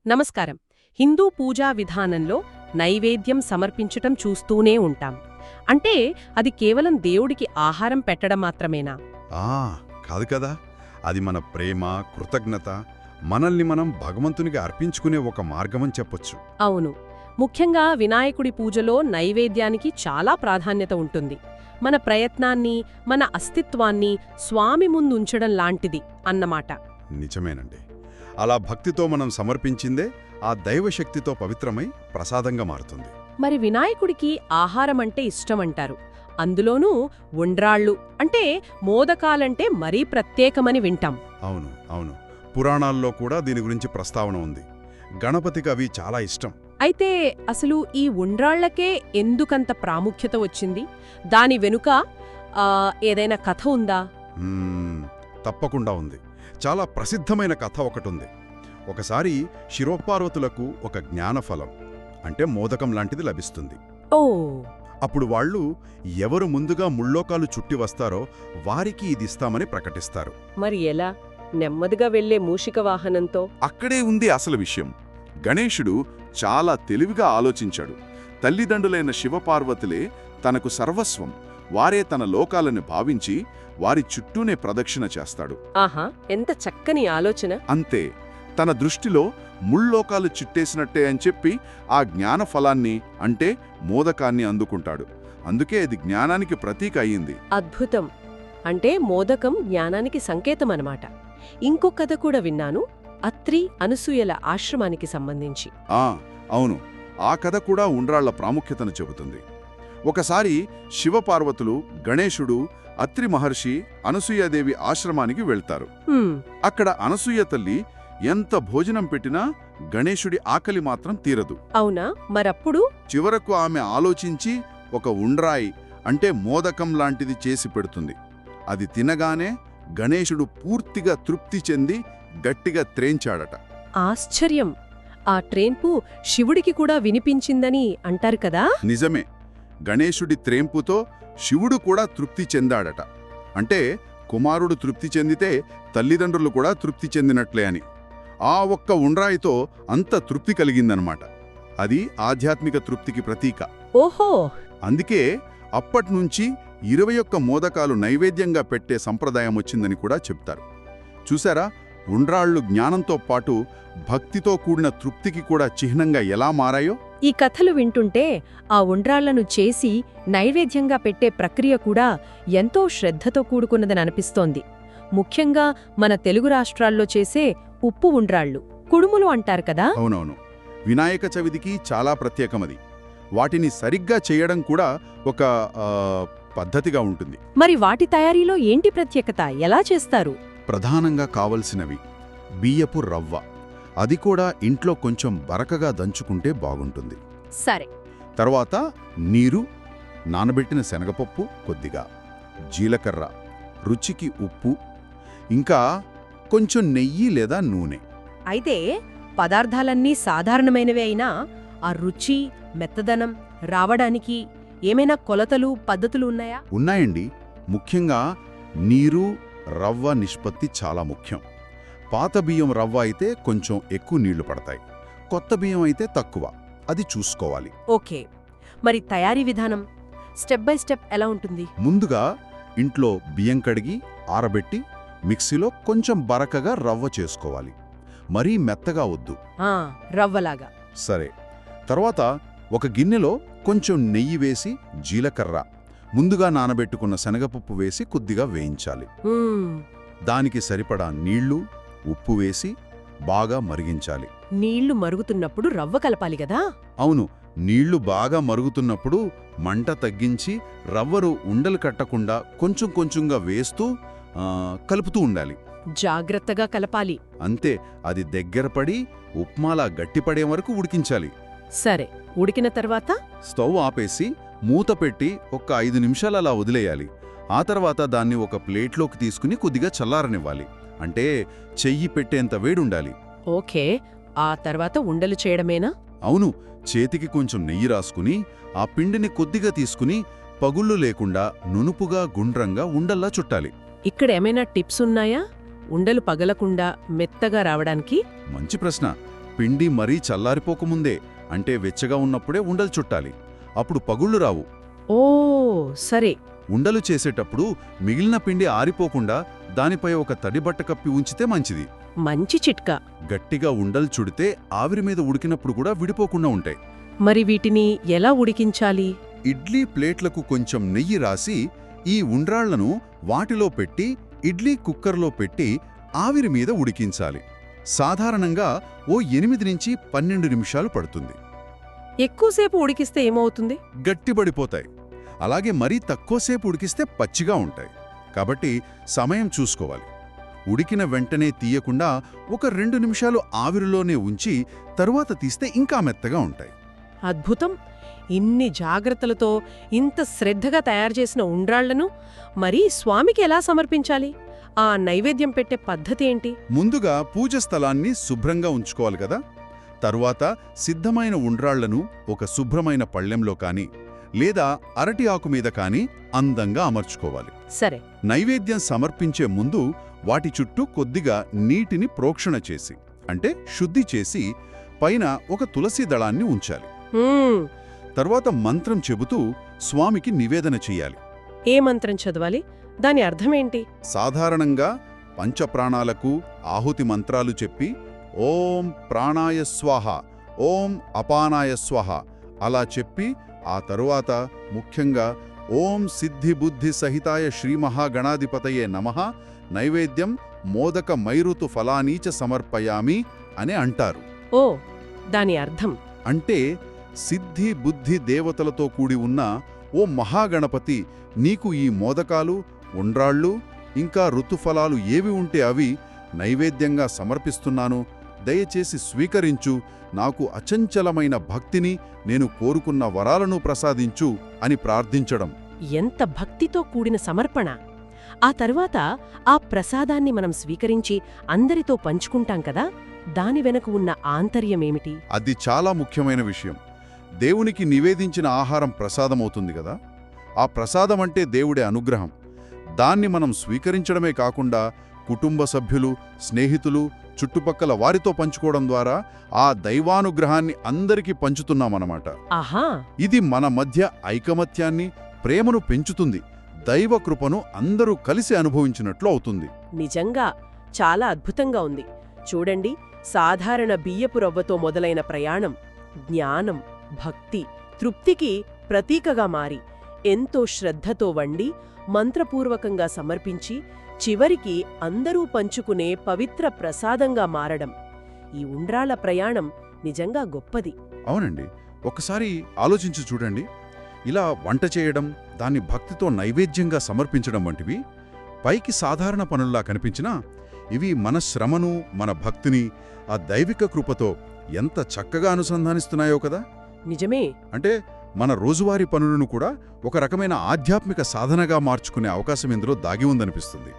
నమస్కారం. హిందూ పూజా విధానంలో నైవేద్యం సమర్పించటం చూస్తూనే ఉంటాం. అంటే అది కేవలం దేవుడికి ఆహారం పెట్టడం మాత్రమేనా? ఆ కాదు కదా. అది మన ప్రేమ, కృతజ్ఞత, మనల్ని మనం భగవంతునికి అర్పించుకునే ఒక మార్గమని చెప్పొచ్చు. అవును. ముఖ్యంగా వినాయకుడి పూజలో నైవేద్యానికి చాలా ప్రాధాన్యత ఉంటుంది. మన ప్రయత్నాన్ని, మన అస్తిత్వాన్ని స్వామి ముందుంచడం లాంటిది అన్నమాట. నిజమేనండి. అలా భక్తితో మనం సమర్పించిందే ఆ దైవశక్తితో పవిత్రమై ప్రసాదంగా మారుతుంది. మరి వినాయకుడికి ఆహారమంటే ఇష్టమంటారు. అందులోనూ ఉండ్రాళ్ళు అంటే మోదకాలంటే మరీ ప్రత్యేకమని వింటాం. అవును అవును పురాణాల్లో కూడా దీని గురించి ప్రస్తావన ఉంది. గణపతికి అవి చాలా ఇష్టం. అయితే అసలు ఈ ఉండ్రాళ్లకే ఎందుకంత ప్రాముఖ్యత వచ్చింది? దాని వెనుక ఏదైనా కథ ఉందా? తప్పకుండా ఉంది. చాలా ప్రసిద్ధమైన కథ ఒకటుంది. ఒకసారి శిరోపార్వతులకు ఒక జ్ఞానఫలం అంటే మోదకం లాంటిది లభిస్తుంది. ఓ! అప్పుడు వాళ్ళు ఎవరు ముందుగా ముల్లోకాలు చుట్టి వస్తారో వారికి ఇదిస్తామని ప్రకటిస్తారు. మరి ఎలా? నెమ్మదిగా వెళ్లే మూషిక వాహనంతో? అక్కడే ఉంది అసలు విషయం. గణేశుడు చాలా తెలివిగా ఆలోచించాడు. తల్లిదండ్రులైన శివపార్వతులే తనకు సర్వస్వం, వారే తన లోకాలను భావించి వారి చుట్టూనే ప్రదక్షిణ చేస్తాడు. ఆహా, ఎంత చక్కని ఆలోచన! అంతే, తన దృష్టిలో ముల్లోకాలు చుట్టేసినట్టే అని చెప్పి ఆ జ్ఞాన ఫలాన్ని అంటే మోదకాన్ని అందుకుంటాడు. అందుకే అది జ్ఞానానికి ప్రతీక అయ్యింది. అద్భుతం. అంటే మోదకం జ్ఞానానికి సంకేతమన్నమాట. ఇంకో కథ కూడా విన్నాను, అత్రి అనసూయల ఆశ్రమానికి సంబంధించి. అవును, ఆ కథ కూడా ఉండ్రాళ్ల ప్రాముఖ్యతను చెబుతుంది. ఒకసారి శివపార్వతులు, గణేశుడు, అత్రి మహర్షి అనసూయాదేవి ఆశ్రమానికి వెళ్తారు. అక్కడ అనసూయ తల్లి ఎంత భోజనం పెట్టినా గణేశుడి ఆకలి మాత్రం తీరదు. అవునా? మరప్పుడు చివరకు ఆమె ఆలోచించి ఒక ఉండ్రాయి అంటే మోదకం లాంటిది చేసి పెడుతుంది. అది తినగానే గణేశుడు పూర్తిగా తృప్తి చెంది గట్టిగా త్రేంచాడట. ఆశ్చర్యం! ఆ ట్రేన్పు శివుడికి కూడా వినిపించిందని అంటారు కదా? నిజమే. గణేశుడి త్రేంపుతో శివుడు కూడా తృప్తి చెందాడట. అంటే కుమారుడు తృప్తి చెందితే తల్లిదండ్రులు కూడా తృప్తి చెందినట్లే అని. ఆ ఒక్క ఉండ్రాయితో అంత తృప్తి కలిగిందనమాట. అది ఆధ్యాత్మిక తృప్తికి ప్రతీక. ఓహో! అందుకే అప్పట్నుంచి 21 మోదకాలు నైవేద్యంగా పెట్టే సంప్రదాయం వచ్చిందని కూడా చెప్తారు. చూసారా, ఉండ్రాళ్ళు జ్ఞానంతో పాటు భక్తితో కూడిన తృప్తికి కూడా చిహ్నంగా ఎలా మారాయో? ఈ కథలు వింటుంటే ఆ ఉండ్రాళ్లను చేసి నైవేద్యంగా పెట్టే ప్రక్రియ కూడా ఎంతో శ్రద్ధతో కూడుకున్నదని అనిపిస్తోంది. ముఖ్యంగా మన తెలుగు రాష్ట్రాల్లో చేసే ఉప్పు ఉండ్రాళ్ళు, కుడుములు అంటారు కదా? అవునవును, వినాయక చవితికి చాలా ప్రత్యేకమది. వాటిని సరిగ్గా చేయడం కూడా ఒక పద్ధతిగా ఉంటుంది. మరి వాటి తయారీలో ఏంటి ప్రత్యేకత? ఎలా చేస్తారు? ప్రధానంగా కావలసినవి బియ్యపు రవ్వ. అది కూడా ఇంట్లో కొంచెం బరకగా దంచుకుంటే బాగుంటుంది. సరే. తర్వాత నీరు, నానబెట్టిన శనగపప్పు కొద్దిగా, జీలకర్ర, రుచికి ఉప్పు, ఇంకా కొంచెం నెయ్యి లేదా నూనె. అయితే పదార్థాలన్నీ సాధారణమైనవే అయినా ఆ రుచి, మెత్తదనం రావడానికి ఏమైనా కొలతలు, పద్ధతులు ఉన్నాయా? ఉన్నాయండి. ముఖ్యంగా నీరు, రవ్వ నిష్పత్తి చాలా ముఖ్యం. పాత బియ్యం రవ్వ అయితే కొంచెం ఎక్కువ నీళ్లు పడతాయి, కొత్త బియ్యం అయితే తక్కువ. అది చూసుకోవాలి. ఓకే. మరి తయారీ విధానం స్టెప్ బై స్టెప్ ఎలా ఉంటుంది? ముందుగా ఇంట్లో బియ్యం కడిగి ఆరబెట్టి మిక్సీలో కొంచెం బరకగా రవ్వ చేసుకోవాలి. మరీ మెత్తగా వద్దు. రవ్వలాగా. సరే. తర్వాత ఒక గిన్నెలో కొంచెం నెయ్యి వేసి జీలకర్ర, ముందుగా నానబెట్టుకున్న శనగపప్పు వేసి కొద్దిగా వేయించాలి. దానికి సరిపడా నీళ్లు, ఉప్పు వేసి బాగా మరిగించాలి. నీళ్లు మరుగుతున్నప్పుడు రవ్వ కలపాలి గదా? అవును, నీళ్లు బాగా మరుగుతున్నప్పుడు మంట తగ్గించి రవ్వరు ఉండలు కట్టకుండా కొంచెం కొంచెంగా వేస్తూ కలుపుతూ ఉండాలి. జాగ్రత్తగా కలపాలి. అంతే, అది దగ్గరపడి ఉప్మాలా గట్టిపడే వరకు ఉడికించాలి. సరే. ఉడికిన తర్వాత స్టవ్ ఆపేసి మూత పెట్టి ఒక 5 నిమిషాలు అలా వదిలేయాలి. ఆ తర్వాత దాన్ని ఒక ప్లేట్లోకి తీసుకుని కొద్దిగా చల్లారనివ్వాలి. అంటే చెయ్యి పెట్టేంత వేడుండాలి. ఓకే. ఆ తర్వాత ఉండలు చేయడమేనా? అవును, చేతికి కొంచెం నెయ్యి రాసుకుని ఆ పిండిని కొద్దిగా తీసుకుని పగుళ్ళు లేకుండా నునుపుగా గుండ్రంగా ఉండల్లా చుట్టాలి. ఇక్కడ ఏమైనా టిప్స్ ఉన్నాయా? ఉండలు పగలకుండా మెత్తగా రావడానికి? మంచి ప్రశ్న. పిండి మరీ చల్లారిపోకముందే, అంటే వెచ్చగా ఉన్నప్పుడే ఉండలు చుట్టాలి. అప్పుడు పగుళ్ళు రావు. ఓ సరే. ఉండలు చేసేటప్పుడు మిగిలిన పిండి ఆరిపోకుండా దానిపై ఒక తడి బట్ట కప్పి ఉంచితే మంచిది. మంచి చిట్కా. గట్టిగా ఉండలు చుడితే ఆవిరి మీద ఉడికినప్పుడు కూడా విడిపోకుండా ఉంటాయి. మరి వీటిని ఎలా ఉడికించాలి? ఇడ్లీ ప్లేట్లకు కొంచెం నెయ్యి రాసి ఈ ఉండ్రాళ్లను వాటిలో పెట్టి ఇడ్లీ కుక్కర్లో పెట్టి ఆవిరి మీద ఉడికించాలి. సాధారణంగా ఓ 8 నుంచి 12 నిమిషాలు పడుతుంది. ఎక్కువసేపు ఉడికిస్తే ఏమవుతుంది? గట్టిబడిపోతాయి. అలాగే మరీ తక్కువసేపు ఉడికిస్తే పచ్చిగా ఉంటాయి. కాబట్టి సమయం చూసుకోవాలి. ఉడికిన వెంటనే తీయకుండా ఒక 2 నిమిషాలు ఆవిరిలోనే ఉంచి తరువాత తీస్తే ఇంకా మెత్తగా ఉంటాయి. అద్భుతం. ఇన్ని జాగ్రత్తలతో ఇంత శ్రద్ధగా తయారుచేసిన ఉండ్రాళ్లను మరీ స్వామికి ఎలా సమర్పించాలి? ఆ నైవేద్యం పెట్టే పద్ధతి ఏంటి? ముందుగా పూజ స్థలాన్ని శుభ్రంగా ఉంచుకోవాలి కదా. తరువాత సిద్ధమైన ఉండ్రాళ్లను ఒక శుభ్రమైన పళ్ళెంలో కాని లేదా అరటి ఆకు మీద కాని అందంగా అమర్చుకోవాలి. సరే. నైవేద్యం సమర్పించే ముందు వాటి చుట్టూ కొద్దిగా నీటిని ప్రోక్షణ చేసి, అంటే శుద్ధి చేసి, పైన ఒక తులసి దళాన్ని ఉంచాలి. తర్వాత మంత్రం చెబుతూ స్వామికి నివేదన చెయ్యాలి. ఏ మంత్రం చదవాలి? దాని అర్థమేంటి? సాధారణంగా పంచప్రాణాలకు ఆహుతి మంత్రాలు చెప్పి ఓం ప్రాణాయ స్వాహ, ఓం అపానాయ స్వాహ అలా చెప్పి ఆ తరువాత ముఖ్యంగా ఓం సిద్ధి బుద్ధి సహితాయ శ్రీమహాగణాధిపతయే నమః నైవేద్యం మోదక మైరుతు ఫలానీచ సమర్పయామి అని అంటారు. ఓ, దాని అర్థం అంటే సిద్ధి బుద్ధి దేవతలతో కూడి ఉన్న ఓ మహాగణపతి, నీకు ఈ మోదకాలు, ఉండ్రాళ్ళు, ఇంకా ఋతుఫలాలు ఏవి ఉంటే అవి నైవేద్యంగా సమర్పిస్తున్నాను, దయచేసి స్వీకరించు, నాకు అచంచలమైన భక్తిని, నేను కోరుకున్న వరాలను ప్రసాదించు అని ప్రార్థించడం. ఎంత భక్తితో కూడిన సమర్పణ! ఆ తరువాత ఆ ప్రసాదాన్ని మనం స్వీకరించి అందరితో పంచుకుంటాం కదా, దాని వెనక ఉన్న ఆంతర్యమేమిటి? అది చాలా ముఖ్యమైన విషయం. దేవునికి నివేదించిన ఆహారం ప్రసాదమవుతుంది కదా. ఆ ప్రసాదం అంటే దేవుడి అనుగ్రహం. దాన్ని మనం స్వీకరించడమే కాకుండా కుటుంబ సభ్యులు, స్నేహితులు, చుట్టుపక్కల వారితో పంచుకోవడం ద్వారా ఆ దైవానుగ్రహాన్ని అందరికీ పంచుతున్నామన్నమాట. ఆహా! ఇది మన మధ్య ఐకమత్యాన్ని, ప్రేమను పెంచుతుంది. దైవ కృపను అందరూ కలిసి అనుభవించినట్లు అవుతుంది. నిజంగా చాలా అద్భుతంగా ఉంది. చూడండి, సాధారణ బియ్యపు రవ్వతో మొదలైన ప్రయాణం జ్ఞానం, భక్తి, తృప్తికి ప్రతీకగా మారి ఎంతో శ్రద్ధతో వండి మంత్రపూర్వకంగా సమర్పించి చివరికి అందరూ పంచుకునే పవిత్ర ప్రసాదంగా మారడం. ఈ ఉండ్రాళ్ల ప్రయాణం నిజంగా గొప్పది. అవునండి. ఒకసారి ఆలోచించి చూడండి. ఇలా వంట చేయడం, దాన్ని భక్తితో నైవేద్యంగా సమర్పించడం వంటివి పైకి సాధారణ పనుల్లా కనిపించినా ఇవి మన శ్రమను, మన భక్తిని ఆ దైవిక కృపతో ఎంత చక్కగా అనుసంధానిస్తున్నాయో కదా. నిజమే. అంటే మన రోజువారీ పనులను కూడా ఒక రకమైన ఆధ్యాత్మిక సాధనగా మార్చుకునే అవకాశం ఇందులో దాగి ఉందనిపిస్తుంది.